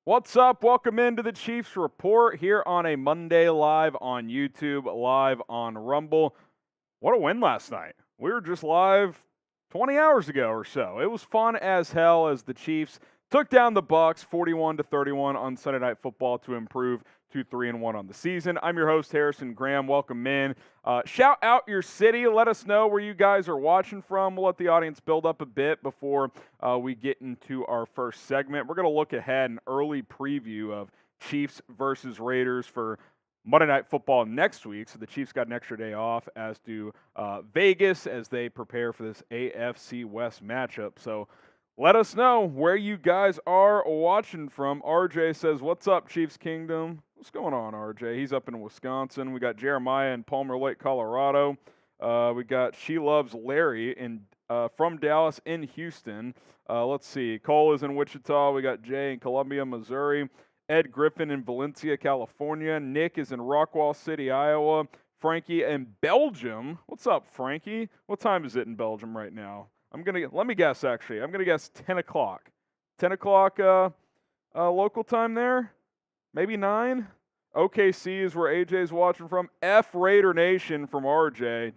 What's up? Welcome into the Chiefs Report here on a Monday, live on YouTube, live on Rumble. What a win last night. We were just live 20 hours ago or so. It was fun as hell as the Chiefs took down the Bucs 41-31 on Sunday Night Football to improve to 3-1 on the season. I'm your host, Harrison Graham. Welcome in. Shout out your city. Let us know where you guys are watching from. We'll let the audience build up a bit before we get into our first segment. We're going to look ahead, an early preview of Chiefs versus Raiders for Monday Night Football next week. So the Chiefs got an extra day off, as do Vegas, as they prepare for this AFC West matchup. So let us know where you guys are watching from. RJ says, "What's up, Chiefs Kingdom?" What's going on, RJ? He's up in Wisconsin. We got Jeremiah in Palmer Lake, Colorado. We got She Loves Larry from Dallas in Houston. Let's see. Cole is in Wichita. We got Jay in Columbia, Missouri. Ed Griffin in Valencia, California. Nick is in Rockwall City, Iowa. Frankie in Belgium. What's up, Frankie? What time is it in Belgium right now? Let me guess, actually. I'm going to guess 10 o'clock. 10 o'clock local time there? Maybe 9? OKC is where AJ's watching from. F Raider Nation from RJ.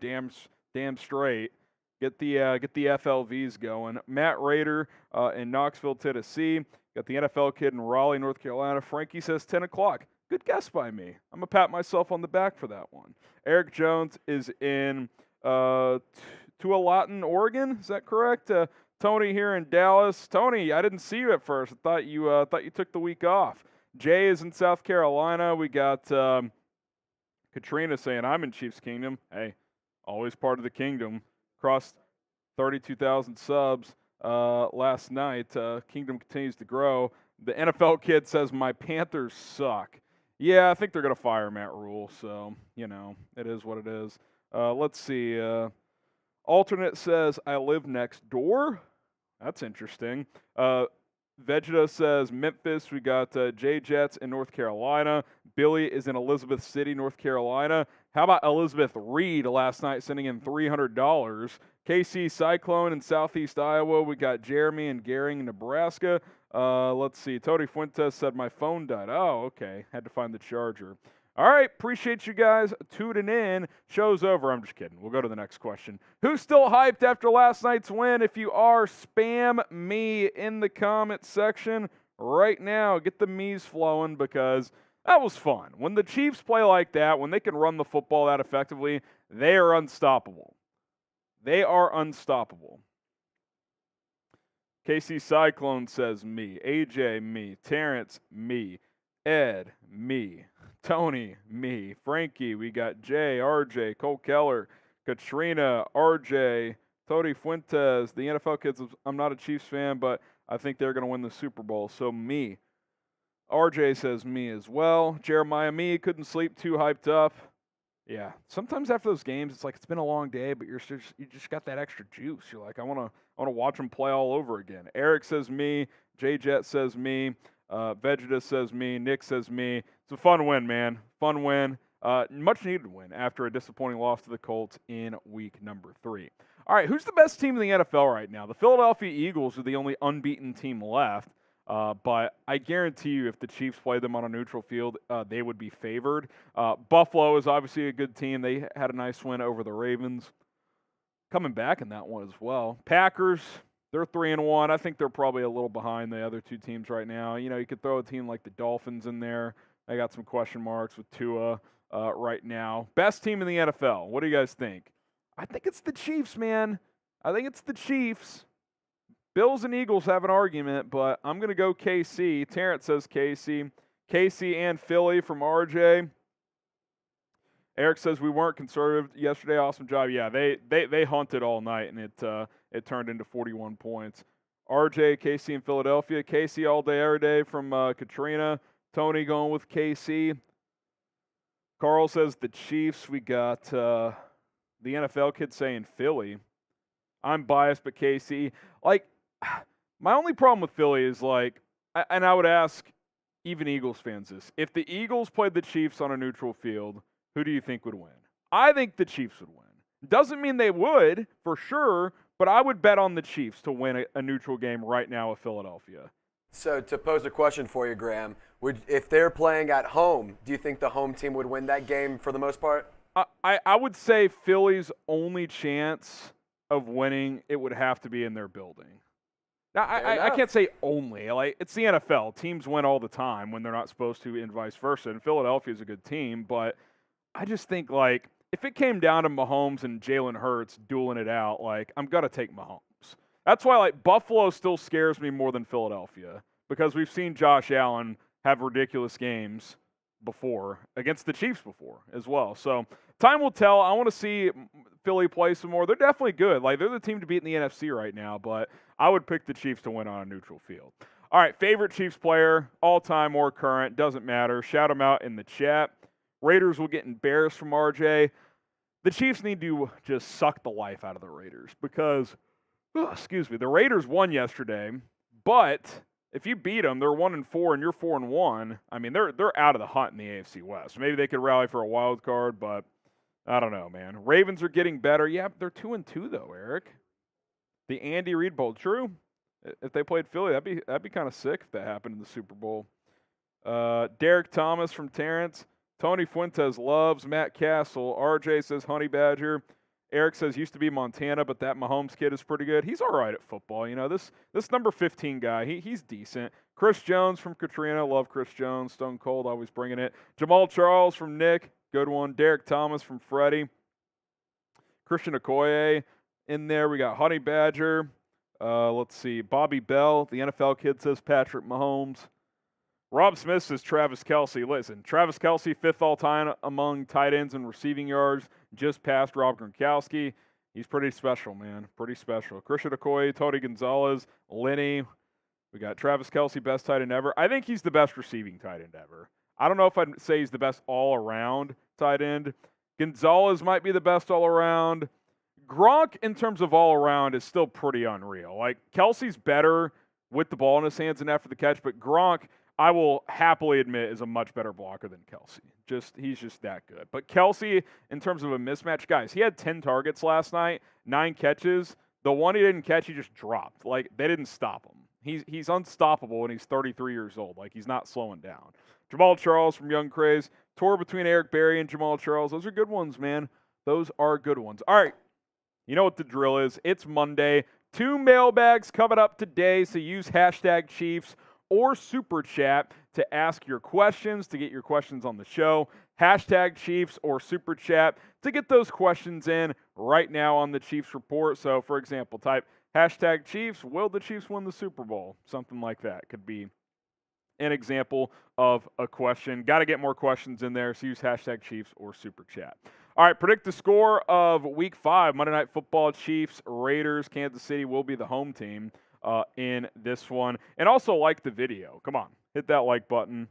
Damn straight. Get the FLVs going. Matt Raider in Knoxville, Tennessee. Got the NFL kid in Raleigh, North Carolina. Frankie says 10 o'clock. Good guess by me. I'm going to pat myself on the back for that one. Eric Jones is in Tualatin, Oregon. Is that correct? Tony here in Dallas. Tony, I didn't see you at first. I thought you took the week off. Jay is in South Carolina. We got Katrina saying, "I'm in Chiefs Kingdom." Hey, always part of the kingdom. Crossed 32,000 subs last night. Kingdom continues to grow. The NFL kid says, "My Panthers suck." Yeah, I think they're going to fire Matt Rule, so, it is what it is. Let's see. Alternate says, "I live next door." That's interesting. Vegeta says, "Memphis." We got J-Jets in North Carolina. Billy is in Elizabeth City, North Carolina. How about Elizabeth Reed last night sending in $300? KC Cyclone in Southeast Iowa. We got Jeremy in Gering, Nebraska. Let's see. Tony Fuentes said, "My phone died." Oh, okay. Had to find the charger. All right, appreciate you guys tuning in. Show's over. I'm just kidding. We'll go to the next question. Who's still hyped after last night's win? If you are, spam me in the comment section right now. Get the me's flowing because that was fun. When the Chiefs play like that, when they can run the football that effectively, they are unstoppable. They are unstoppable. KC Cyclone says me. AJ, me. Terrence, me. Ed, me. Tony, me. Frankie, we got Jay, RJ, Cole Keller, Katrina, RJ, Tony Fuentes, the NFL kids. I'm not a Chiefs fan, but I think they're going to win the Super Bowl. So me. RJ says me as well. Jeremiah, me. Couldn't sleep, too hyped up. Yeah. Sometimes after those games, it's like it's been a long day, but you just got that extra juice. You're like, I want to watch them play all over again. Eric says me. J-Jet says me. Vegeta says me. Nick says me. It's a fun win, man. Fun win. Much needed win after a disappointing loss to the Colts in week number 3. All right, who's the best team in the NFL right now? The Philadelphia Eagles are the only unbeaten team left. But I guarantee you if the Chiefs played them on a neutral field, they would be favored. Buffalo is obviously a good team. They had a nice win over the Ravens. Coming back in that one as well. Packers, they're 3-1. I think they're probably a little behind the other two teams right now. You could throw a team like the Dolphins in there. They got some question marks with Tua right now. Best team in the NFL. What do you guys think? I think it's the Chiefs, man. I think it's the Chiefs. Bills and Eagles have an argument, but I'm going to go KC. Terrence says KC. KC and Philly from RJ. Eric says we weren't conservative yesterday. Awesome job. Yeah, they hunted all night, and it turned into 41 points. RJ, KC in Philadelphia. KC all day, every day from Katrina. Tony going with KC. Carl says the Chiefs. We got the NFL kid saying Philly. I'm biased, but KC. My only problem with Philly is and I would ask even Eagles fans this. If the Eagles played the Chiefs on a neutral field, who do you think would win? I think the Chiefs would win. Doesn't mean they would, for sure, but I would bet on the Chiefs to win a neutral game right now with Philadelphia. So to pose a question for you, Graham, if they're playing at home, do you think the home team would win that game for the most part? I would say Philly's only chance of winning, it would have to be in their building. Now, I can't say only. Like, it's the NFL. Teams win all the time when they're not supposed to and vice versa. And Philadelphia's a good team, but I just think, like, if it came down to Mahomes and Jalen Hurts dueling it out, like, I'm going to take Mahomes. That's why, like, Buffalo still scares me more than Philadelphia because we've seen Josh Allen have ridiculous games before against the Chiefs before as well. So time will tell. I want to see Philly play some more. They're definitely good. Like, they're the team to beat in the NFC right now, but I would pick the Chiefs to win on a neutral field. All right, favorite Chiefs player, all-time or current, doesn't matter. Shout them out in the chat. Raiders will get embarrassed from RJ. The Chiefs need to just suck the life out of the Raiders because, the Raiders won yesterday, but if you beat them, they're 1-4 and you're 4-1. I mean, they're out of the hunt in the AFC West. Maybe they could rally for a wild card, but I don't know, man. Ravens are getting better. Yeah, but they're 2-2 though, Eric. The Andy Reid Bowl, true. If they played Philly, that'd be kind of sick if that happened in the Super Bowl. Derek Thomas from Terrence. Tony Fuentes loves Matt Castle. RJ says Honey Badger. Eric says used to be Montana, but that Mahomes kid is pretty good. He's all right at football. You know, this number 15 guy, he's decent. Chris Jones from Katrina. Love Chris Jones. Stone Cold, always bringing it. Jamal Charles from Nick. Good one. Derek Thomas from Freddie. Christian Okoye in there. We got Honey Badger. Let's see. Bobby Bell. The NFL kid says Patrick Mahomes. Rob Smith says Travis Kelce. Listen, Travis Kelce, 5th all-time among tight ends and receiving yards, just past Rob Gronkowski. He's pretty special, man. Pretty special. Christian Okoye, Tony Gonzalez, Lenny. We got Travis Kelce, best tight end ever. I think he's the best receiving tight end ever. I don't know if I'd say he's the best all-around tight end. Gonzalez might be the best all-around. Gronk, in terms of all-around, is still pretty unreal. Like, Kelce's better with the ball in his hands and after the catch, but Gronk, I will happily admit, is a much better blocker than Kelce. He's just that good. But Kelce, in terms of a mismatch, guys, he had 10 targets last night, 9 catches. The one he didn't catch, he just dropped. Like, they didn't stop him. He's unstoppable, and he's 33 years old. Like, he's not slowing down. Jamal Charles from Young Craze. Tour between Eric Berry and Jamal Charles. Those are good ones, man. Those are good ones. All right. You know what the drill is. It's Monday. 2 mailbags coming up today, so use hashtag Chiefs or Super Chat to ask your questions, to get your questions on the show. Hashtag Chiefs or Super Chat to get those questions in right now on the Chiefs Report. So, for example, type hashtag Chiefs, will the Chiefs win the Super Bowl? Something like that could be an example of a question. Got to get more questions in there, so use hashtag Chiefs or Super Chat. All right, predict the score of Week 5, Monday Night Football, Chiefs, Raiders. Kansas City will be the home team in this one. And also like the video. Come on, hit that like button.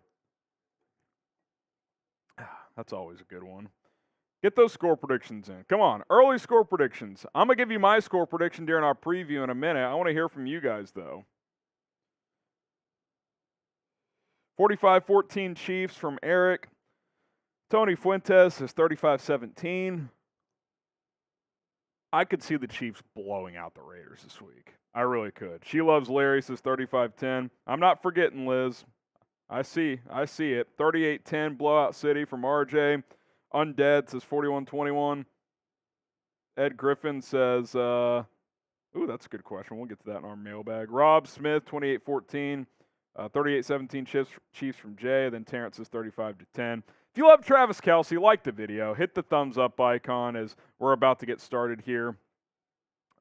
That's always a good one. Get those score predictions in. Come on, early score predictions. I'm going to give you my score prediction during our preview in a minute. I want to hear from you guys, though. 45-14 Chiefs from Eric. Tony Fuentes is 35-17. I could see the Chiefs blowing out the Raiders this week. I really could. She Loves Larry says 35-10. I'm not forgetting, Liz. I see it. 38-10 Blowout City from RJ. Undead says 41-21. Ed Griffin says, that's a good question. We'll get to that in our mailbag. Rob Smith, 28-14. 38-17 Chiefs from Jay. Then Terrence says 35-10. If you love Travis Kelce, like the video. Hit the thumbs up icon as we're about to get started here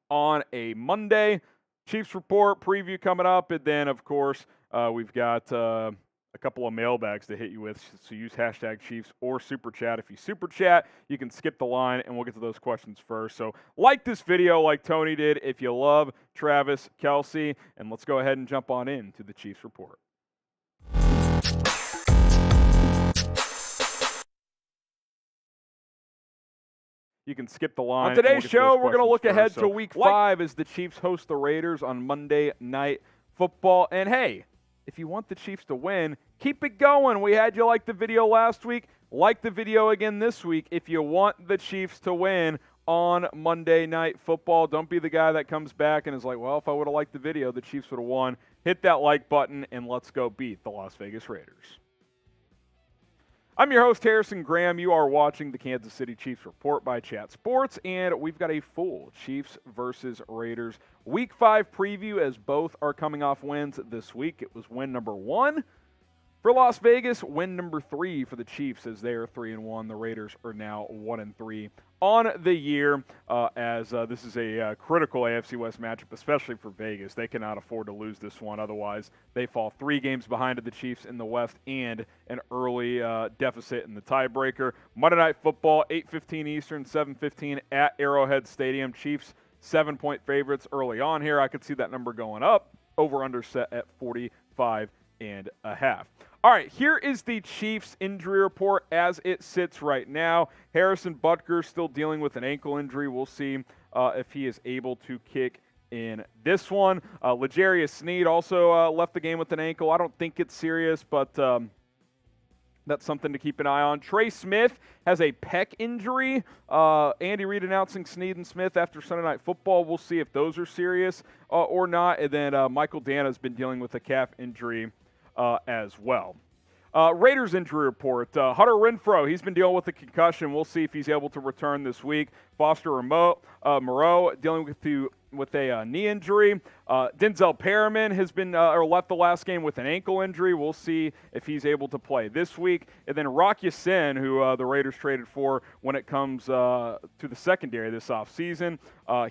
on a Monday. Chiefs Report preview coming up. And then, of course, we've got a couple of mailbags to hit you with. So use hashtag Chiefs or Super Chat. If you Super Chat, you can skip the line, and we'll get to those questions first. So like this video like Tony did if you love Travis Kelce. And let's go ahead and jump on into the Chiefs Report. You can skip the line. On today's show, we're going to look ahead to Week 5 as the Chiefs host the Raiders on Monday Night Football. And hey, if you want the Chiefs to win, keep it going. We had you like the video last week. Like the video again this week if you want the Chiefs to win on Monday Night Football. Don't be the guy that comes back and is like, well, if I would have liked the video, the Chiefs would have won. Hit that like button, and let's go beat the Las Vegas Raiders. I'm your host, Harrison Graham. You are watching the Kansas City Chiefs Report by Chat Sports, and we've got a full Chiefs versus Raiders Week 5 preview as both are coming off wins this week. It was win number 1 for Las Vegas, win number 3 for the Chiefs as they are 3-1. The Raiders are now 1-3 on the year as this is a critical AFC West matchup, especially for Vegas. They cannot afford to lose this one. Otherwise, they fall 3 games behind the Chiefs in the West and an early deficit in the tiebreaker. Monday Night Football, 8:15 Eastern, 7:15 at Arrowhead Stadium. Chiefs 7-point favorites early on here. I could see that number going up. Over-under set at 45.5. All right, here is the Chiefs injury report as it sits right now. Harrison Butker still dealing with an ankle injury. We'll see if he is able to kick in this one. L'Jarius Sneed also left the game with an ankle. I don't think it's serious, but that's something to keep an eye on. Trey Smith has a pec injury. Andy Reid announcing Sneed and Smith after Sunday Night Football. We'll see if those are serious or not. And then Michael Dana has been dealing with a calf injury as well. Raiders injury report. Hunter Renfrow, he's been dealing with a concussion. We'll see if he's able to return this week. Foster Moreau dealing with a knee injury. Denzel Perriman has been or left the last game with an ankle injury. We'll see if he's able to play this week. And then Rock Ya-Sin, who the Raiders traded for when it comes to the secondary this offseason,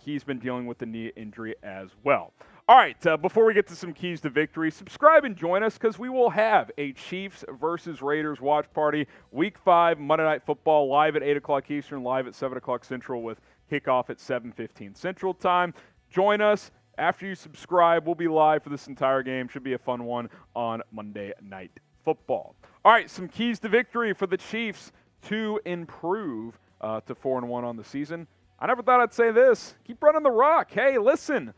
he's been dealing with a knee injury as well. All right, before we get to some keys to victory, subscribe and join us because we will have a Chiefs versus Raiders watch party, Week 5, Monday Night Football, live at 8 o'clock Eastern, live at 7 o'clock Central with kickoff at 7:15 Central Time. Join us. After you subscribe, we'll be live for this entire game. Should be a fun one on Monday Night Football. All right, some keys to victory for the Chiefs to improve to 4-1 on the season. I never thought I'd say this. Keep running the rock. Hey, listen.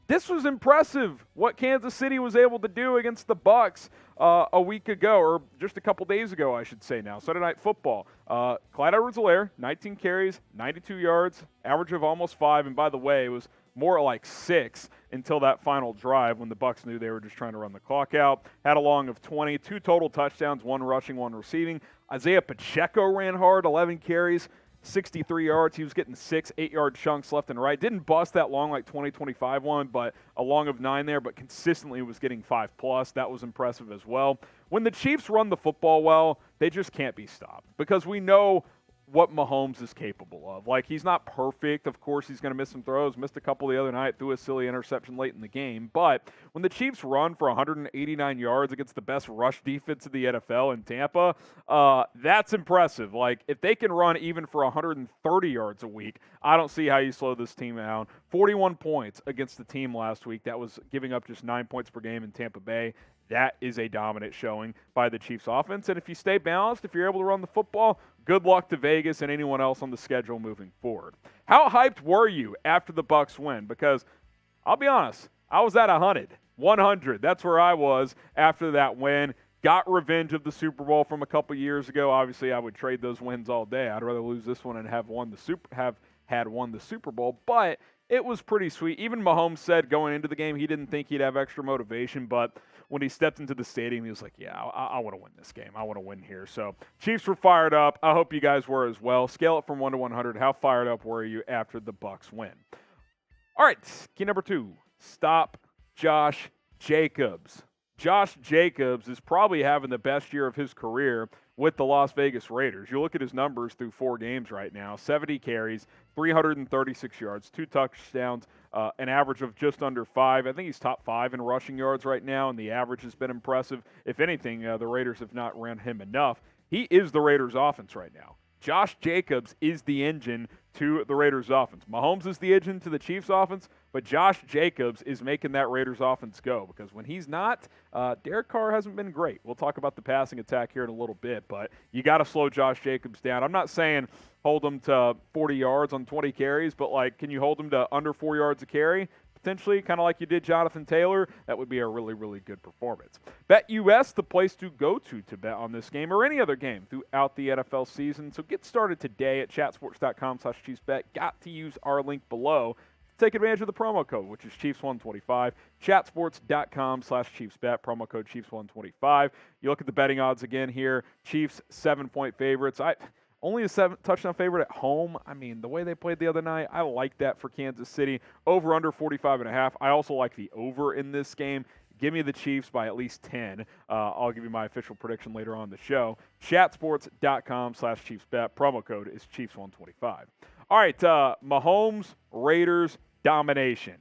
This was impressive, what Kansas City was able to do against the Bucs a week ago, or just a couple days ago, I should say now. Sunday Night Football. Clyde Edwards-Helaire, 19 carries, 92 yards, average of almost 5. And by the way, it was more like 6 until that final drive when the Bucs knew they were just trying to run the clock out. Had a long of 20, 2 total touchdowns, 1 rushing, 1 receiving. Isaiah Pacheco ran hard, 11 carries. 63 yards. He was getting 6 8-yard chunks left and right. Didn't bust that long like 20-25 one, but a long of 9 there, but consistently was getting 5+. That was impressive as well. When the Chiefs run the football well, they just can't be stopped because we know what Mahomes is capable of. Like, he's not perfect. Of course, he's going to miss some throws. Missed a couple the other night, threw a silly interception late in the game. But when the Chiefs run for 189 yards against the best rush defense of the NFL in Tampa, that's impressive. Like, if they can run even for 130 yards a week, I don't see how you slow this team down. 41 points against the team last week. That was giving up just 9 points per game in Tampa Bay. That is a dominant showing by the Chiefs offense. And if you stay balanced, if you're able to run the football, good luck to Vegas and anyone else on the schedule moving forward. How hyped were you after the Bucs win? Because I'll be honest, I was at 100. That's where I was after that win. Got revenge of the Super Bowl from a couple years ago. Obviously, I would trade those wins all day. I'd rather lose this one and have won the Super Bowl, but it was pretty sweet. Even Mahomes said going into the game he didn't think he'd have extra motivation, but when he stepped into the stadium, he was like, yeah, I want to win this game. I want to win here. So Chiefs were fired up. I hope you guys were as well. Scale it from 1 to 100. How fired up were you after the Bucs win? All right, key number 2, stop Josh Jacobs. Josh Jacobs is probably having the best year of his career with the Las Vegas Raiders. You look at his numbers through 4 games right now, 70 carries, 336 yards, 2 touchdowns, an average of just under 5. I think he's top 5 in rushing yards right now, and the average has been impressive. If anything, the Raiders have not ran him enough. He is the Raiders' offense right now. Josh Jacobs is the engine to the Raiders' offense. Mahomes is the engine to the Chiefs' offense, but Josh Jacobs is making that Raiders' offense go because when he's not, Derek Carr hasn't been great. We'll talk about the passing attack here in a little bit, but you got to slow Josh Jacobs down. I'm not saying hold him to 40 yards on 20 carries, but, like, can you hold him to under 4 yards a carry? potentially, kind of like you did Jonathan Taylor, that would be a really, really good performance. BetUS, the place to go to bet on this game or any other game throughout the NFL season. So get started today at chatsports.com/ChiefsBet. Got to use our link below. Take advantage of the promo code, which is Chiefs125, chatsports.com/ChiefsBet, promo code Chiefs125. You look at the betting odds again here. Chiefs 7-point favorites. Only a 7-touchdown favorite at home. I mean, the way they played the other night, I like that for Kansas City. Over under 45.5. I also like the over in this game. Give me the Chiefs by at least 10. I'll give you my official prediction later on in the show. Chatsports.com/ChiefsBet. Promo code is Chiefs125. All right, Mahomes, Raiders, domination.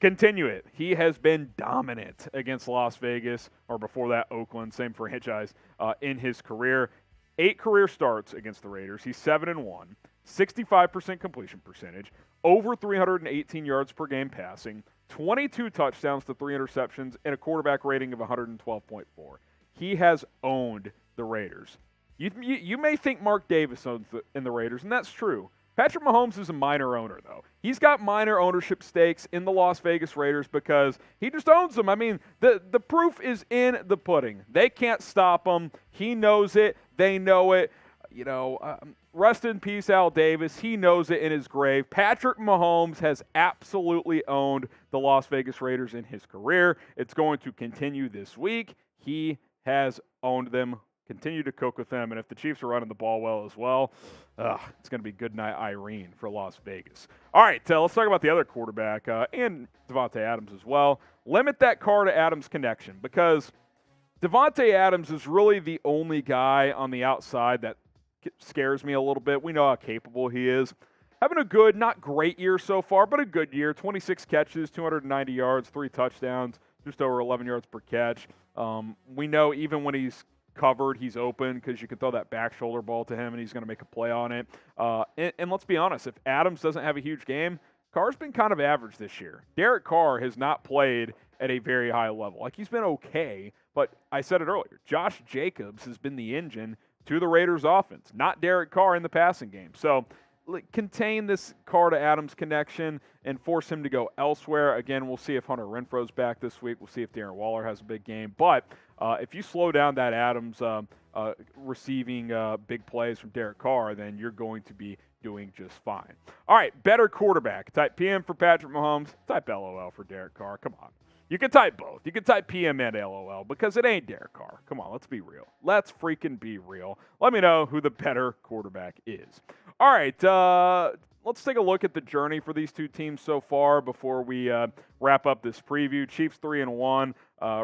Continue it. He has been dominant against Las Vegas, or before that, Oakland, same franchise, in his career. 8 career starts against the Raiders. He's 7-1, 65% completion percentage, over 318 yards per game passing, 22 touchdowns to 3 interceptions, and a quarterback rating of 112.4. He has owned the Raiders. You may think Mark Davis owns in the Raiders, and that's true. Patrick Mahomes is a minor owner, though. He's got minor ownership stakes in the Las Vegas Raiders because he just owns them. I mean, the proof is in the pudding. They can't stop him. He knows it. They know it. Rest in peace, Al Davis. He knows it in his grave. Patrick Mahomes has absolutely owned the Las Vegas Raiders in his career. It's going to continue this week. He has owned them. Continue to cook with them, and if the Chiefs are running the ball well as well, it's going to be good night Irene for Las Vegas. All right, let's talk about the other quarterback and Davante Adams as well. Limit that Carr to Adams connection because Davante Adams is really the only guy on the outside that scares me a little bit. We know how capable he is. Having a good, not great year so far, but a good year. 26 catches, 290 yards, 3 touchdowns, just over 11 yards per catch. We know even when he's covered, he's open because you can throw that back shoulder ball to him and he's going to make a play on it. And let's be honest, if Adams doesn't have a huge game, Carr's been kind of average this year. Derek Carr has not played at a very high level. Like, he's been okay, but I said it earlier, Josh Jacobs has been the engine to the Raiders offense, not Derek Carr in the passing game. So contain this Carr to Adams connection and force him to go elsewhere. Again, we'll see if Hunter Renfro's back this week. We'll see if Darren Waller has a big game. But if you slow down that Adams receiving big plays from Derek Carr, then you're going to be doing just fine. All right, better quarterback. Type PM for Patrick Mahomes. Type LOL for Derek Carr. Come on. You can type both. You can type PM and LOL because it ain't Derek Carr. Come on, let's be real. Let's freaking be real. Let me know who the better quarterback is. All right, let's take a look at the journey for these two teams so far before we wrap up this preview. Chiefs 3-1,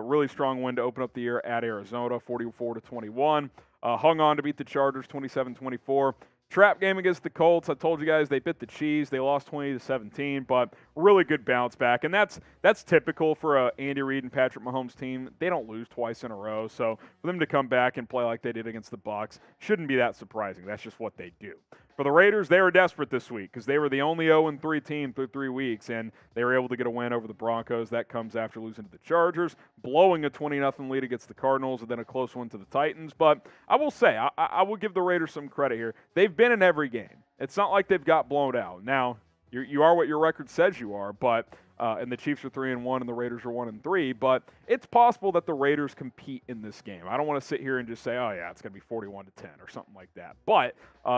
really strong win to open up the year at Arizona, 44-21. Hung on to beat the Chargers, 27-24. Trap game against the Colts. I told you guys they bit the cheese. They lost 20-17, but really good bounce back. And that's typical for a Andy Reid and Patrick Mahomes team. They don't lose twice in a row. So for them to come back and play like they did against the Bucs shouldn't be that surprising. That's just what they do. For the Raiders, they were desperate this week because they were the only 0-3 team through 3 weeks, and they were able to get a win over the Broncos. That comes after losing to the Chargers, blowing a 20-0 lead against the Cardinals, and then a close one to the Titans. But I will say, I will give the Raiders some credit here. They've been in every game. It's not like they've got blown out. Now, you are what your record says you are, but and the Chiefs are 3-1 and the Raiders are 1-3, but it's possible that the Raiders compete in this game. I don't want to sit here and just say, oh yeah, it's going to be 41-10 or something like that. But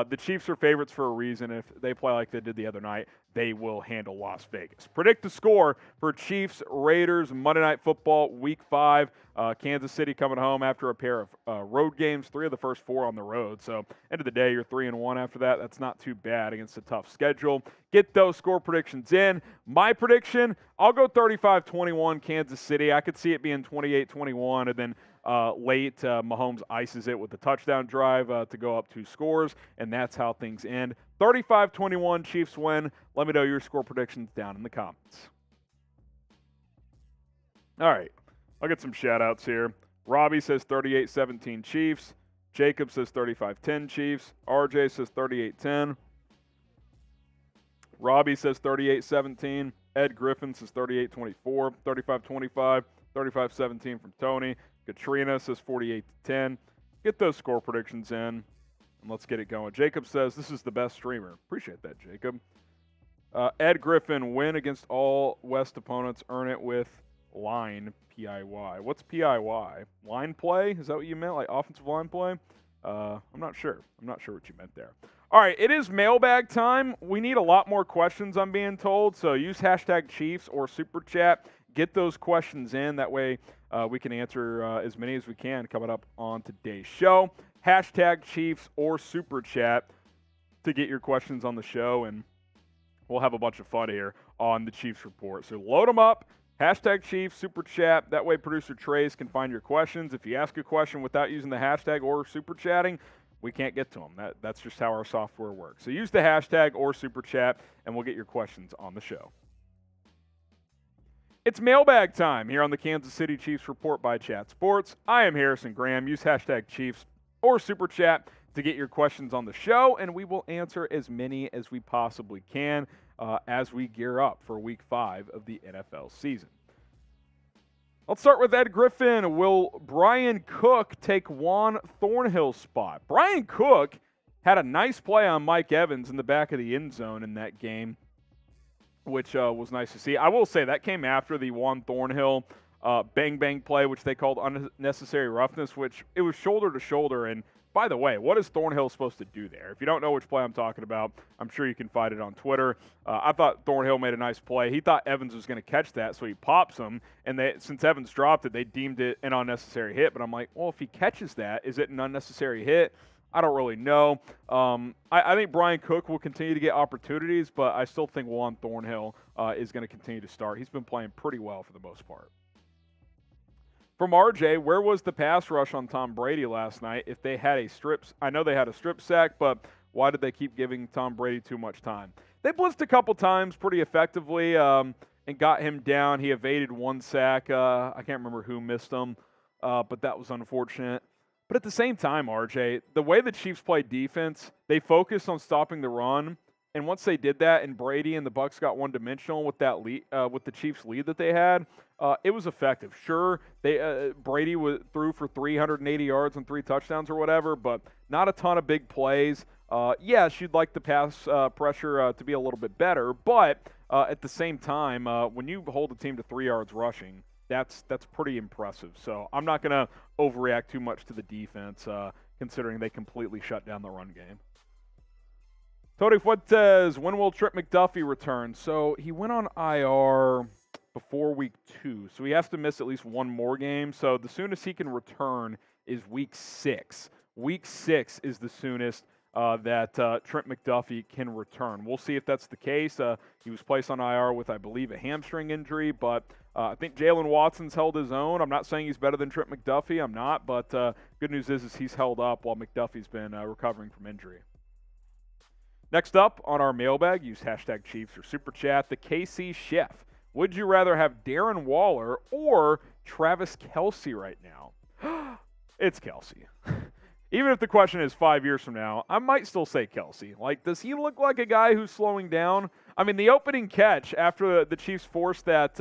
the Chiefs are favorites for a reason. If they play like they did the other night, they will handle Las Vegas. Predict the score for Chiefs-Raiders Monday Night Football Week 5. Kansas City coming home after a pair of road games, 3 of the first 4 on the road. So end of the day, you're 3-1 after that. That's not too bad against a tough schedule. Get those score predictions in. My prediction, I'll go 35-21 Kansas City. I could see it being 28-21, and then late Mahomes ices it with the touchdown drive to go up 2 scores, and that's how things end. 35-21 Chiefs win. Let me know your score predictions down in the comments. All right. I'll get some shout-outs here. Robbie says 38-17 Chiefs. Jacob says 35-10 Chiefs. RJ says 38-10. Robbie says 38-17. Ed Griffin says 38-24. 35-25. 35-17 from Tony. Katrina says 48-10. Get those score predictions in, and let's get it going. Jacob says, this is the best streamer. Appreciate that, Jacob. Ed Griffin, win against all West opponents, earn it with line, PIY. What's PIY? Line play? Is that what you meant, like offensive line play? I'm not sure. I'm not sure what you meant there. All right, it is mailbag time. We need a lot more questions, I'm being told, so use hashtag Chiefs or Super Chat. Get those questions in. That way we can answer as many as we can coming up on today's show. Hashtag Chiefs or Super Chat to get your questions on the show, and we'll have a bunch of fun here on the Chiefs Report. So load them up. Hashtag Chiefs, Super Chat. That way producer Trace can find your questions. If you ask a question without using the hashtag or Super Chatting, we can't get to them. That's just how our software works. So use the hashtag or Super Chat, and we'll get your questions on the show. It's mailbag time here on the Kansas City Chiefs Report by Chat Sports. I am Harrison Graham. Use hashtag Chiefs or Super Chat to get your questions on the show, and we will answer as many as we possibly can as we gear up for Week 5 of the NFL season. Let's start with Ed Griffin. Will Brian Cook take Juan Thornhill's spot? Brian Cook had a nice play on Mike Evans in the back of the end zone in that game, which was nice to see. I will say that came after the Juan Thornhill bang-bang play, which they called unnecessary roughness, which it was shoulder to shoulder. And by the way, what is Thornhill supposed to do there? If you don't know which play I'm talking about, I'm sure you can find it on Twitter. I thought Thornhill made a nice play. He thought Evans was going to catch that, so he pops him. And since Evans dropped it, they deemed it an unnecessary hit. But I'm like, well, if he catches that, is it an unnecessary hit? I don't really know. I think Brian Cook will continue to get opportunities, but I still think Juan Thornhill is going to continue to start. He's been playing pretty well for the most part. From RJ, where was the pass rush on Tom Brady last night if they had I know they had a strip sack, but why did they keep giving Tom Brady too much time? They blitzed a couple times pretty effectively and got him down. He evaded one sack. I can't remember who missed him, but that was unfortunate. But at the same time, RJ, the way the Chiefs play defense, they focused on stopping the run. And once they did that, and Brady and the Bucs got one-dimensional with that lead, with the Chiefs' lead that they had, it was effective. Sure, Brady threw for 380 yards and 3 touchdowns or whatever, but not a ton of big plays. Yes, you'd like the pass pressure to be a little bit better, but at the same time, when you hold a team to 3 yards rushing, that's pretty impressive. So I'm not going to overreact too much to the defense, considering they completely shut down the run game. Tony Fuentes, when will Trent McDuffie return? So he went on IR before Week 2, so he has to miss at least one more game. So the soonest he can return is Week 6. Week 6 is the soonest that Trent McDuffie can return. We'll see if that's the case. He was placed on IR with, I believe, a hamstring injury, but I think Jalen Watson's held his own. I'm not saying he's better than Trent McDuffie. I'm not, but good news is he's held up while McDuffie's been recovering from injury. Next up on our mailbag, use hashtag Chiefs or Super Chat, the KC Chef. Would you rather have Darren Waller or Travis Kelce right now? It's Kelce. Even if the question is 5 years from now, I might still say Kelce. Like, does he look like a guy who's slowing down? I mean, the opening catch after the Chiefs forced that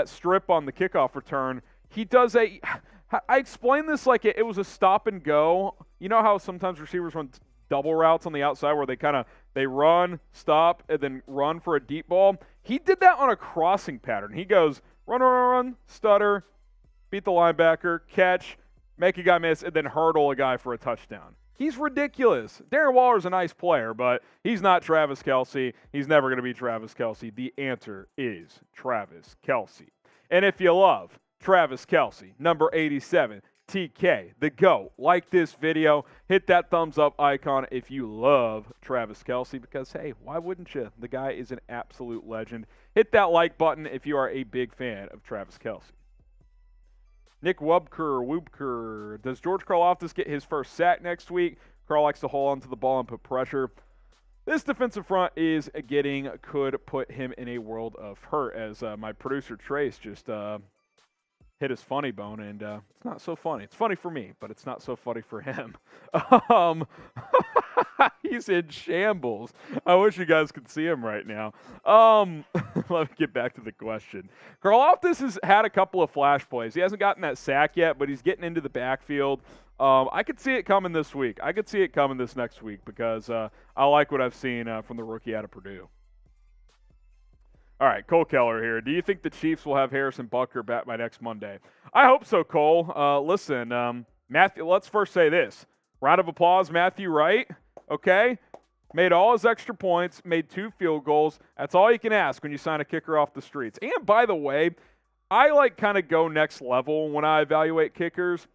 strip on the kickoff return, he does I explained this like it was a stop and go. You know how sometimes receivers run double routes on the outside where they run, stop, and then run for a deep ball? He did that on a crossing pattern. He goes run, stutter, beat the linebacker, catch, make a guy miss, and then hurdle a guy for a touchdown. He's ridiculous. Darren Waller's a nice player, but he's not Travis Kelce. He's never going to be Travis Kelce. The answer is Travis Kelce. And if you love Travis Kelce, number 87, TK, the GOAT, like this video, hit that thumbs up icon if you love Travis Kelce, because, hey, why wouldn't you? The guy is an absolute legend. Hit that like button if you are a big fan of Travis Kelce. Nick Wubker, does George Karlaftis get his first sack next week? Carl likes to hold on to the ball and put pressure. This defensive front could put him in a world of hurt, as my producer Trace just hit his funny bone, and it's not so funny. It's funny for me, but it's not so funny for him. He's in shambles. I wish you guys could see him right now. Let me get back to the question. Karlaftis has had a couple of flash plays. He hasn't gotten that sack yet, but he's getting into the backfield. I could see it coming this week. I could see it coming this next week because I like what I've seen from the rookie out of Purdue. All right, Cole Keller here. Do you think the Chiefs will have Harrison Butker back by next Monday? I hope so, Cole. Listen, Matthew, let's first say this. Round of applause, Matthew Wright, okay? Made all his extra points, made 2 field goals. That's all you can ask when you sign a kicker off the streets. And by the way, I kind of go next level when I evaluate kickers.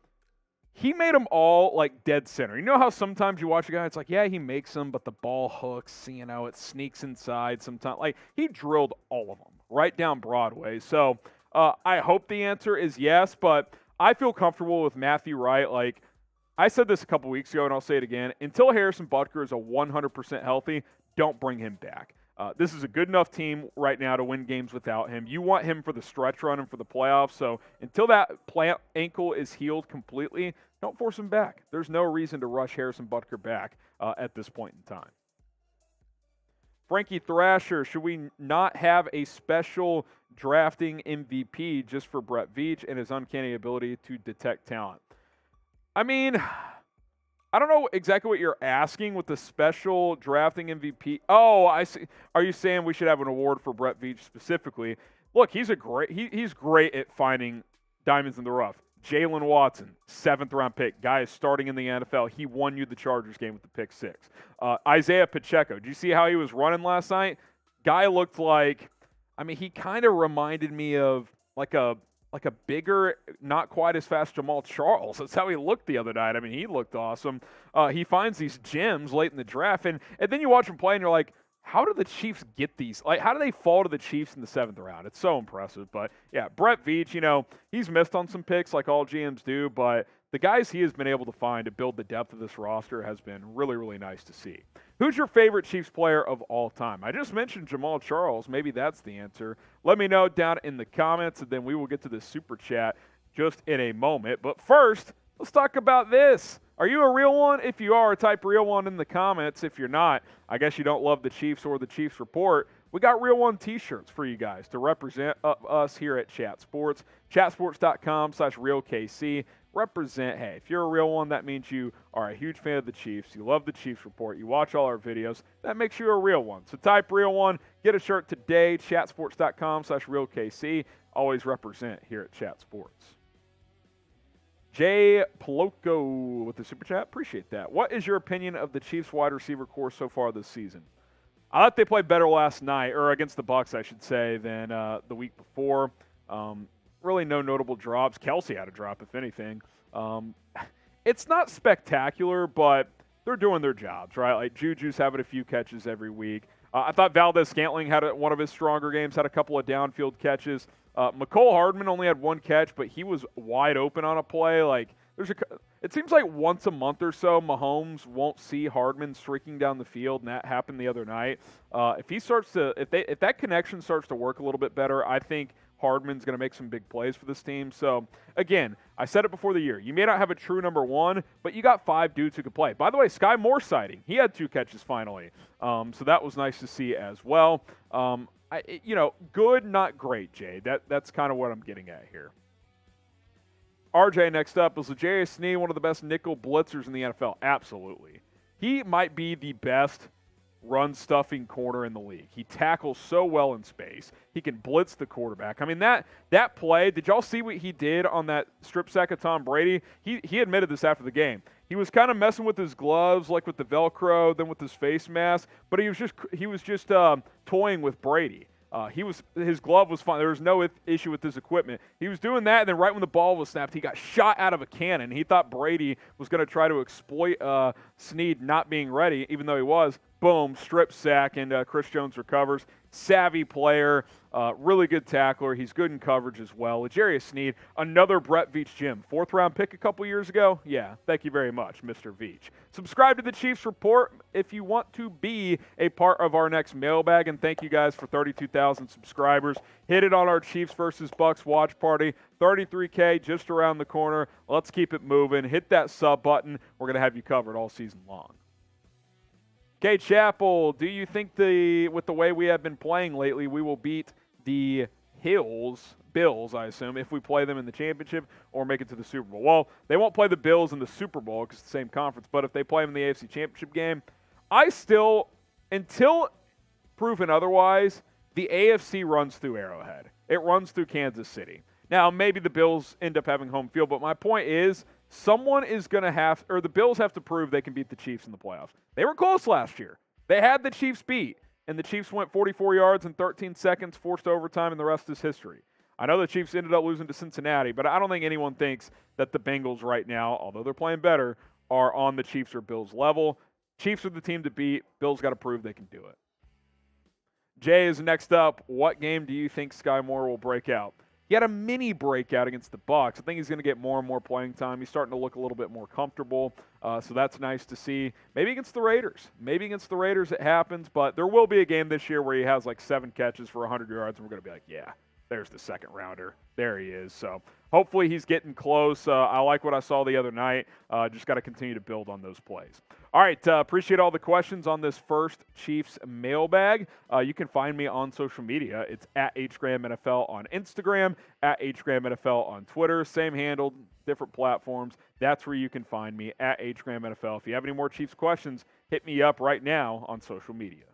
He made them all dead center. You know how sometimes you watch a guy, it's like, yeah, he makes them, but the ball hooks, it sneaks inside sometimes. He drilled all of them right down Broadway. So I hope the answer is yes, but I feel comfortable with Matthew Wright. I said this a couple weeks ago, and I'll say it again. Until Harrison Butker is 100% healthy, don't bring him back. This is a good enough team right now to win games without him. You want him for the stretch run and for the playoffs. So until that ankle is healed completely, don't force him back. There's no reason to rush Harrison Butker back at this point in time. Frankie Thrasher, should we not have a special drafting MVP just for Brett Veach and his uncanny ability to detect talent? I mean, I don't know exactly what you're asking with the special drafting MVP. Oh, I see. Are you saying we should have an award for Brett Veach specifically? Look, he's great at finding diamonds in the rough. Jalen Watson, 7th-round pick. Guy is starting in the NFL. He won you the Chargers game with the pick 6. Isaiah Pacheco. Did you see how he was running last night? Guy looked he kind of reminded me of a bigger, not quite as fast Jamal Charles. That's how he looked the other night. He looked awesome. He finds these gems late in the draft, and then you watch him play, and you're like, how do the Chiefs get these? How do they fall to the Chiefs in the 7th round? It's so impressive. But, yeah, Brett Veach, he's missed on some picks like all GMs do, but the guys he has been able to find to build the depth of this roster has been really, really nice to see. Who's your favorite Chiefs player of all time? I just mentioned Jamal Charles. Maybe that's the answer. Let me know down in the comments, and then we will get to the Super Chat just in a moment. But first, let's talk about this. Are you a real one? If you are, type real one in the comments. If you're not, I guess you don't love the Chiefs or the Chiefs Report. We got Real One t-shirts for you guys to represent us here at Chat Sports. Chatsports.com/RealKC. Represent. Hey, if you're a real one, that means you are a huge fan of the Chiefs. You love the Chiefs Report. You watch all our videos. That makes you a real one. So type real one. Get a shirt today. Chatsports.com/RealKC. Always represent here at Chat Sports. Jay Poloco with the Super Chat. Appreciate that. What is your opinion of the Chiefs wide receiver core so far this season? I thought they played better last night, or against the Bucs, I should say, than the week before. Really no notable drops. Kelsey had a drop, if anything. It's not spectacular, but they're doing their jobs, right? Juju's having a few catches every week. I thought Valdez-Scantling had one of his stronger games, had a couple of downfield catches. McCole Hardman only had 1 catch, but he was wide open on a play. It seems like once a month or so, Mahomes won't see Hardman streaking down the field, and that happened the other night. If that connection starts to work a little bit better, I think Hardman's going to make some big plays for this team. So, again, I said it before the year. You may not have a true number 1, but you got 5 dudes who could play. By the way, Sky Moore sighting. He had 2 catches finally. So that was nice to see as well. Good, not great, Jay. That's kind of what I'm getting at here. RJ next up. Is L'Jarius Sneed one of the best nickel blitzers in the NFL? Absolutely. He might be the best run-stuffing corner in the league. He tackles so well in space. He can blitz the quarterback. That play, did y'all see what he did on that strip sack of Tom Brady? He admitted this after the game. He was kind of messing with his gloves, like with the Velcro, then with his face mask, but he was just toying with Brady. His glove was fine. There was no issue with his equipment. He was doing that, and then right when the ball was snapped, he got shot out of a cannon. He thought Brady was going to try to exploit Sneed not being ready, even though he was. Boom, strip sack, and Chris Jones recovers. Savvy player, really good tackler. He's good in coverage as well. L'Jarius Sneed, another Brett Veach gem. 4th-round pick a couple years ago? Yeah, thank you very much, Mr. Veach. Subscribe to the Chiefs Report if you want to be a part of our next mailbag, and thank you guys for 32,000 subscribers. Hit it on our Chiefs versus Bucs watch party. 33K just around the corner. Let's keep it moving. Hit that sub button. We're going to have you covered all season long. Okay, Chappell, do you think with the way we have been playing lately, we will beat the Bills, I assume, if we play them in the championship or make it to the Super Bowl? Well, they won't play the Bills in the Super Bowl because it's the same conference, but if they play them in the AFC Championship game, I still, until proven otherwise, the AFC runs through Arrowhead. It runs through Kansas City. Now, maybe the Bills end up having home field, but my point is someone is going to have, or the Bills have to prove they can beat the Chiefs in the playoffs. They were close last year. They had the Chiefs beat, and the Chiefs went 44 yards in 13 seconds, forced overtime, and the rest is history. I know the Chiefs ended up losing to Cincinnati, but I don't think anyone thinks that the Bengals right now, although they're playing better, are on the Chiefs or Bills level. Chiefs are the team to beat. Bills got to prove they can do it. Jay is next up. What game do you think Sky Moore will break out? He had a mini breakout against the Bucs. I think he's going to get more and more playing time. He's starting to look a little bit more comfortable, so that's nice to see. Maybe against the Raiders. Maybe against the Raiders it happens, but there will be a game this year where he has like 7 catches for 100 yards, and we're going to be like, yeah, there's the second rounder. There he is. So hopefully he's getting close. I like what I saw the other night. Just got to continue to build on those plays. All right, appreciate all the questions on this first Chiefs mailbag. You can find me on social media. It's at HGramNFL on Instagram, at HGramNFL on Twitter. Same handle, different platforms. That's where you can find me, at HGramNFL. If you have any more Chiefs questions, hit me up right now on social media.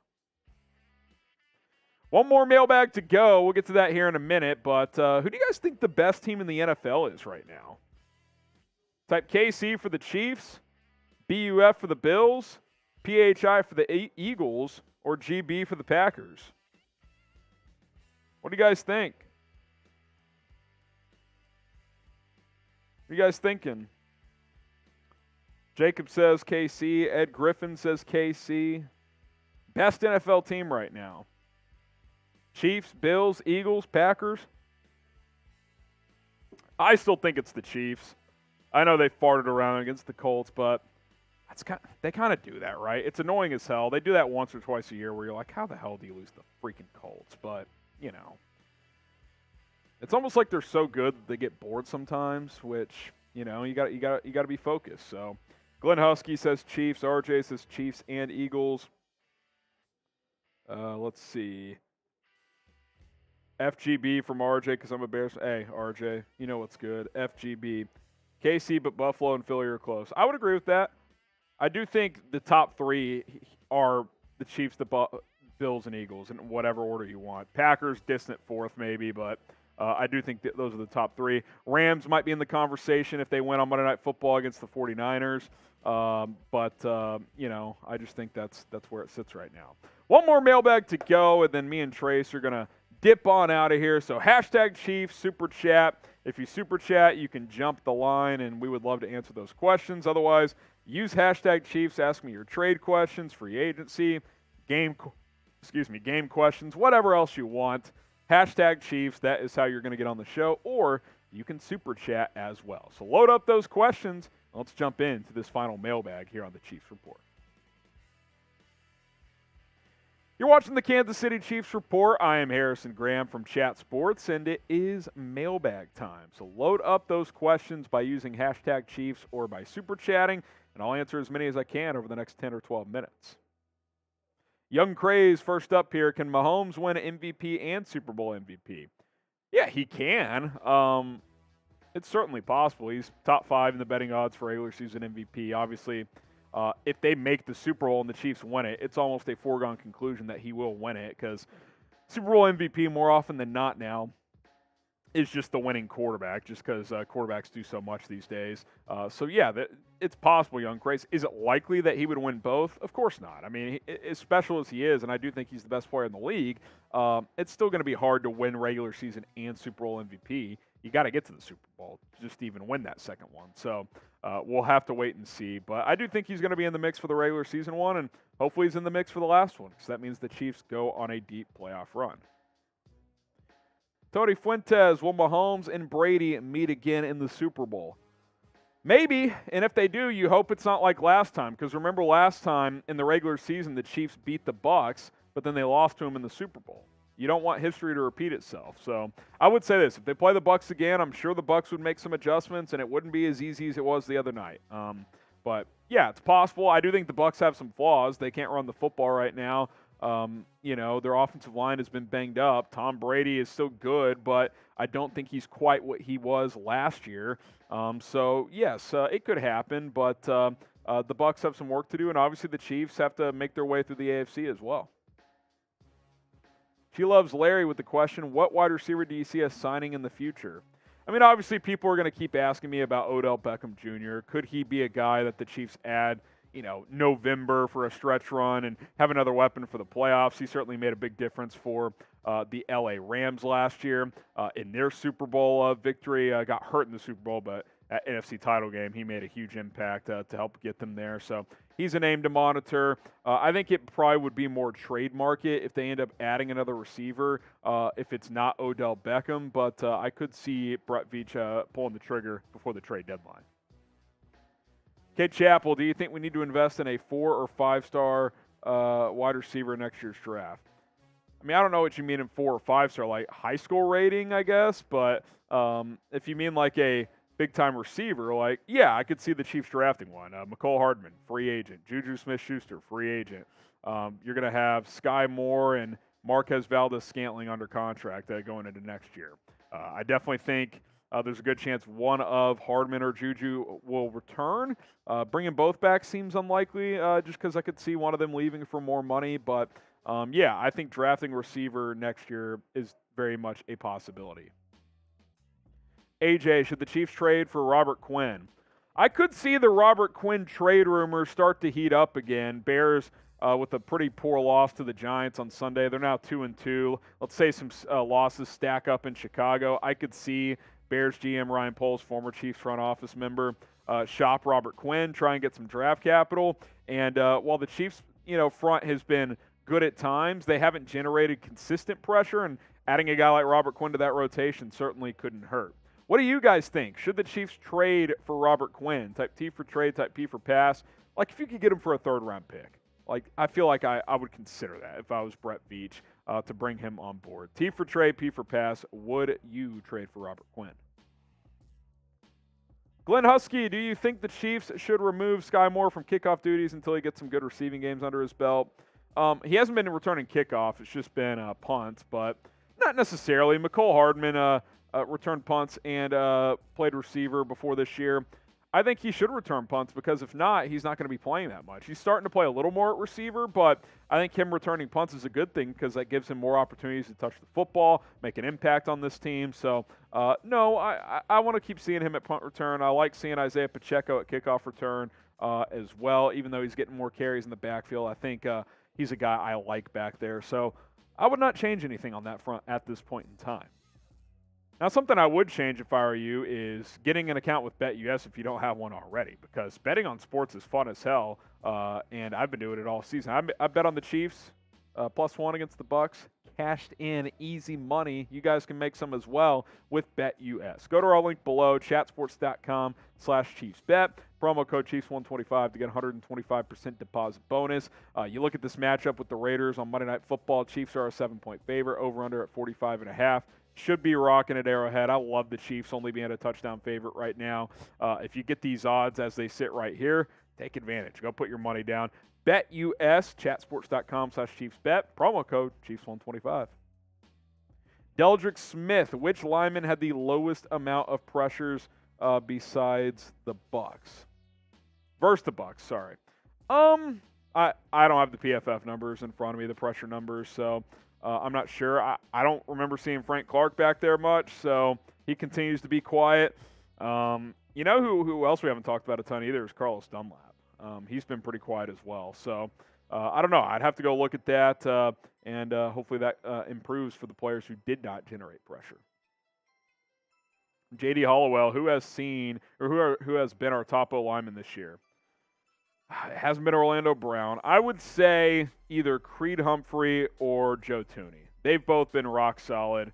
One more mailbag to go. We'll get to that here in a minute, but who do you guys think the best team in the NFL is right now? Type KC for the Chiefs, BUF for the Bills, PHI for the Eagles, or GB for the Packers? What do you guys think? What are you guys thinking? Jacob says KC. Ed Griffin says KC. Best NFL team right now. Chiefs, Bills, Eagles, Packers. I still think it's the Chiefs. I know they farted around against the Colts, but they kind of do that, right? It's annoying as hell. They do that once or twice a year where you're like, how the hell do you lose the freaking Colts? But, you know. It's almost like they're so good that they get bored sometimes, which, you know, you got to be focused. So, Glenn Husky says Chiefs. RJ says Chiefs and Eagles. Let's see. FGB from RJ because I'm a Bears. Hey, RJ, you know what's good. FGB. KC, but Buffalo and Philly are close. I would agree with that. I do think the top 3 are the Chiefs, the Bills, and Eagles in whatever order you want. Packers, distant 4th maybe, but I do think that those are the top 3. Rams might be in the conversation if they win on Monday Night Football against the 49ers. But you know, I just think that's where it sits right now. One more mailbag to go, and then me and Trace are going to dip on out of here. So hashtag Chiefs, super chat. If you super chat, you can jump the line, and we would love to answer those questions. Otherwise, use hashtag Chiefs. Ask me your trade questions, free agency, game questions, whatever else you want. Hashtag Chiefs. That is how you're going to get on the show, or you can super chat as well. So load up those questions, and let's jump into this final mailbag here on the Chiefs Report. You're watching the Kansas City Chiefs Report. I am Harrison Graham from Chat Sports, and it is mailbag time. So load up those questions by using hashtag Chiefs or by super chatting, and I'll answer as many as I can over the next 10 or 12 minutes. Young Craze first up here. Can Mahomes win MVP and Super Bowl MVP? Yeah, he can. It's certainly possible. He's top 5 in the betting odds for regular season MVP. Obviously, if they make the Super Bowl and the Chiefs win it, it's almost a foregone conclusion that he will win it because Super Bowl MVP more often than not now is just the winning quarterback just because quarterbacks do so much these days. So, yeah, it's possible, Young Craze. Is it likely that he would win both? Of course not. I mean, as special as he is, and I do think he's the best player in the league, it's still going to be hard to win regular season and Super Bowl MVP. You got to get to the Super Bowl just to even win that second one. So we'll have to wait and see. But I do think he's going to be in the mix for the regular season one, and hopefully he's in the mix for the last one because that means the Chiefs go on a deep playoff run. Tony Fuentes, will Mahomes and Brady meet again in the Super Bowl? Maybe, and if they do, you hope it's not like last time because remember last time in the regular season the Chiefs beat the Bucs, but then they lost to them in the Super Bowl. You don't want history to repeat itself. So I would say this. If they play the Bucs again, I'm sure the Bucs would make some adjustments, and it wouldn't be as easy as it was the other night. But, yeah, it's possible. I do think the Bucs have some flaws. They can't run the football right now. You know, their offensive line has been banged up. Tom Brady is still good, but I don't think he's quite what he was last year. So, yes, it could happen, but the Bucs have some work to do, and obviously the Chiefs have to make their way through the AFC as well. She loves Larry with the question, what wide receiver do you see us signing in the future? I mean, obviously, people are going to keep asking me about Odell Beckham Jr. Could he be a guy that the Chiefs add, November for a stretch run and have another weapon for the playoffs? He certainly made a big difference for the LA Rams last year in their Super Bowl victory. Got hurt in the Super Bowl, but at NFC title game, he made a huge impact to help get them there. So he's a name to monitor. I think it probably would be more trade market if they end up adding another receiver if it's not Odell Beckham, but I could see Brett Veach pulling the trigger before the trade deadline. Kate Chappell, do you think we need to invest in a 4 or 5-star wide receiver next year's draft? I mean, I don't know what you mean in 4 or 5-star, like high school rating, I guess, but if you mean like a big-time receiver, like, yeah, I could see the Chiefs drafting one. McCole Hardman, free agent. Juju Smith-Schuster, free agent. You're going to have Sky Moore and Marquez Valdez-Scantling under contract going into next year. I definitely think there's a good chance one of Hardman or Juju will return. Bringing both back seems unlikely just because I could see one of them leaving for more money. But, yeah, I think drafting receiver next year is very much a possibility. AJ, should the Chiefs trade for Robert Quinn? I could see the Robert Quinn trade rumors start to heat up again. Bears with a pretty poor loss to the Giants on Sunday. They're now 2-2. Let's say some losses stack up in Chicago. I could see Bears GM Ryan Poles, former Chiefs front office member, shop Robert Quinn, try and get some draft capital. And while the Chiefs, front has been good at times, they haven't generated consistent pressure, and adding a guy like Robert Quinn to that rotation certainly couldn't hurt. What do you guys think? Should the Chiefs trade for Robert Quinn? Type T for trade, type P for pass. Like, if you could get him for a third-round pick. Like, I feel like I would consider that if I was Brett Veach to bring him on board. T for trade, P for pass. Would you trade for Robert Quinn? Glenn Husky, do you think the Chiefs should remove Sky Moore from kickoff duties until he gets some good receiving games under his belt? He hasn't been returning kickoff. It's just been punts, but not necessarily. McCole Hardman returned punts and played receiver before this year. I think he should return punts because if not, he's not going to be playing that much. He's starting to play a little more at receiver, but I think him returning punts is a good thing because that gives him more opportunities to touch the football, make an impact on this team. So, no, I want to keep seeing him at punt return. I like seeing Isaiah Pacheco at kickoff return as well, even though he's getting more carries in the backfield. I think he's a guy I like back there. So I would not change anything on that front at this point in time. Now, something I would change if I were you is getting an account with BetUS if you don't have one already, because betting on sports is fun as hell, and I've been doing it all season. I bet on the Chiefs, +1 against the Bucs, cashed in easy money. You guys can make some as well with BetUS. Go to our link below, chatsports.com/ChiefsBet. Promo code Chiefs125 to get 125% deposit bonus. You look at this matchup with the Raiders on Monday Night Football. Chiefs are a 7-point favorite, over-under at 45.5. Should be rocking at Arrowhead. I love the Chiefs only being a touchdown favorite right now. If you get these odds as they sit right here, take advantage. Go put your money down. BetUS, chatsports.com/ChiefsBet. Promo code Chiefs125. Deldrick Smith, which lineman had the lowest amount of pressures besides the Bucs? Versus the Bucs, sorry. I don't have the PFF numbers in front of me, the pressure numbers, so I'm not sure. I don't remember seeing Frank Clark back there much, so he continues to be quiet. You know who else we haven't talked about a ton either is Carlos Dunlap. He's been pretty quiet as well. So I don't know. I'd have to go look at that, and hopefully that improves for the players who did not generate pressure. J.D. Hollowell, who has seen or who has been our top O lineman this year? It hasn't been Orlando Brown. I would say either Creed Humphrey or Joe Thuney. They've both been rock solid.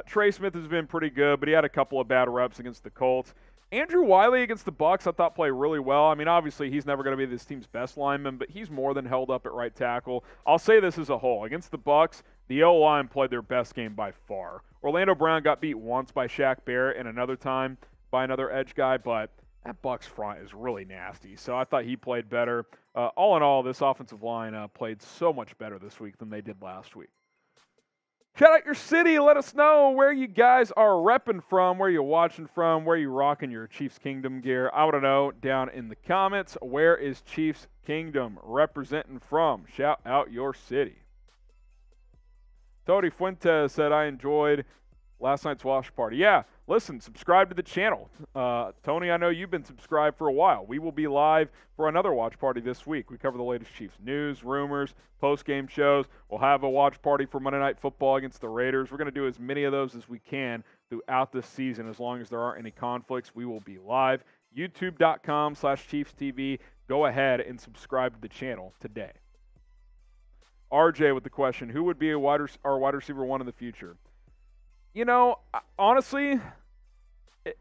Trey Smith has been pretty good, but he had a couple of bad reps against the Colts. Andrew Wiley against the Bucs, I thought played really well. I mean, obviously he's never going to be this team's best lineman, but he's more than held up at right tackle. I'll say this as a whole. Against the Bucs, the O-line played their best game by far. Orlando Brown got beat once by Shaq Barrett and another time by another edge guy, but that Bucs front is really nasty. So I thought he played better. All in all, this offensive line played so much better this week than they did last week. Shout out your city. Let us know where you guys are repping from, where you're watching from, where you rocking your Chiefs Kingdom gear. I want to know down in the comments, where is Chiefs Kingdom representing from? Shout out your city. Tony Fuentes said, I enjoyed last night's watch party. Yeah, listen, subscribe to the channel. Tony, I know you've been subscribed for a while. We will be live for another watch party this week. We cover the latest Chiefs news, rumors, post-game shows. We'll have a watch party for Monday Night Football against the Raiders. We're going to do as many of those as we can throughout this season. As long as there aren't any conflicts, we will be live. YouTube.com/ChiefsTV. Go ahead and subscribe to the channel today. RJ with the question, who would be our wide receiver one in the future? You know, honestly,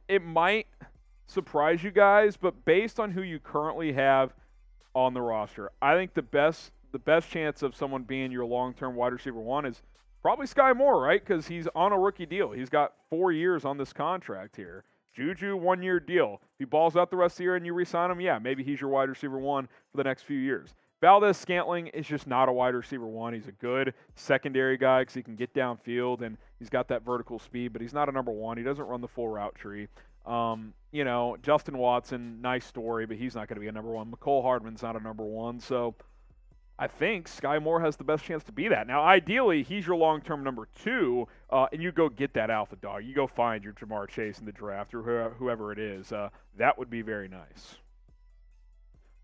it might surprise you guys, but based on who you currently have on the roster, I think the best chance of someone being your long-term wide receiver one is probably Sky Moore, right? Because he's on a rookie deal. He's got 4 years on this contract here. Juju, 1-year deal. If he balls out the rest of the year and you re-sign him, yeah, maybe he's your wide receiver one for the next few years. Valdez-Scantling is just not a wide receiver one. He's a good secondary guy because he can get downfield and he's got that vertical speed, but he's not a number one. He doesn't run the full route tree. You know, Justin Watson, nice story, but he's not going to be a number one. Mecole Hardman's not a number one, so I think Sky Moore has the best chance to be that. Now, ideally, he's your long-term number two, and you go get that alpha dog. You go find your Jamar Chase in the draft or whoever it is. That would be very nice.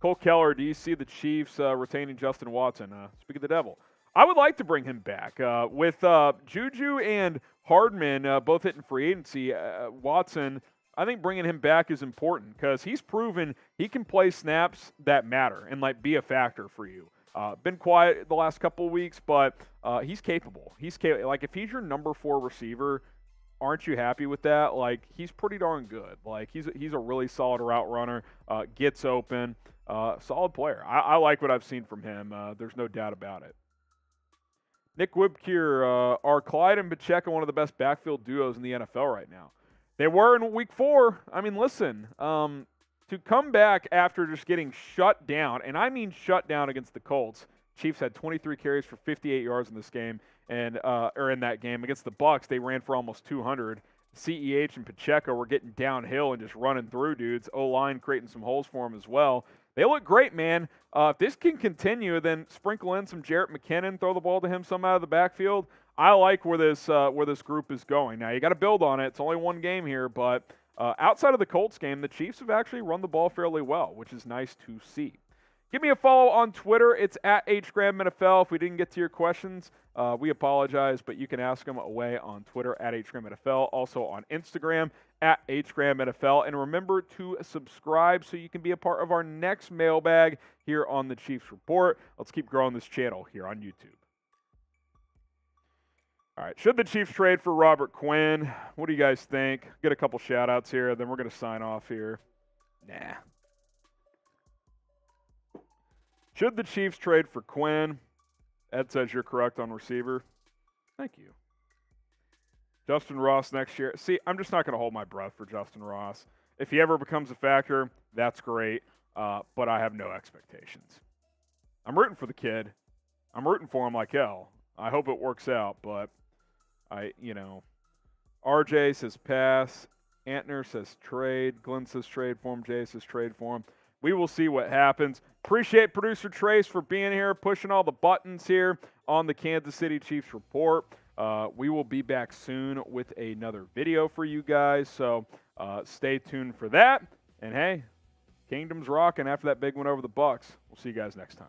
Cole Keller, do you see the Chiefs retaining Justin Watson? Speak of the devil. I would like to bring him back. With Juju and Hardman both hitting free agency, Watson, I think bringing him back is important because he's proven he can play snaps that matter and like be a factor for you. Been quiet the last couple of weeks, but he's capable. Like if he's your number 4 receiver, aren't you happy with that? Like he's pretty darn good. Like he's a really solid route runner. Gets open. Solid player. I like what I've seen from him. There's no doubt about it. Nick Wibkier, are Clyde and Pacheco one of the best backfield duos in the NFL right now? They were in week 4. I mean, listen, to come back after just getting shut down, and I mean shut down against the Colts. Chiefs had 23 carries for 58 yards in this game, and or in that game against the Bucs, they ran for almost 200. CEH and Pacheco were getting downhill and just running through dudes. O-line creating some holes for them as well. They look great, man. If this can continue, then sprinkle in some Jarrett McKinnon, throw the ball to him some out of the backfield. I like where this group is going. Now, you got to build on it. It's only one game here, but outside of the Colts game, the Chiefs have actually run the ball fairly well, which is nice to see. Give me a follow on Twitter. It's at HGramNFL. If we didn't get to your questions, we apologize, but you can ask them away on Twitter at HGramNFL. Also on Instagram at HGramNFL. And remember to subscribe so you can be a part of our next mailbag here on the Chiefs Report. Let's keep growing this channel here on YouTube. All right, should the Chiefs trade for Robert Quinn? What do you guys think? Get a couple shout-outs here, then we're going to sign off here. Nah. Should the Chiefs trade for Quinn? Ed says you're correct on receiver. Thank you. Justin Ross next year. See, I'm just not going to hold my breath for Justin Ross. If he ever becomes a factor, that's great, but I have no expectations. I'm rooting for the kid. I'm rooting for him like hell. I hope it works out, but RJ says pass. Antner says trade. Glenn says trade for him. Jay says trade for him. We will see what happens. Appreciate producer Trace for being here, pushing all the buttons here on the Kansas City Chiefs Report. We will be back soon with another video for you guys, so stay tuned for that. And hey, Kingdom's rocking after that big one over the Bucs. We'll see you guys next time.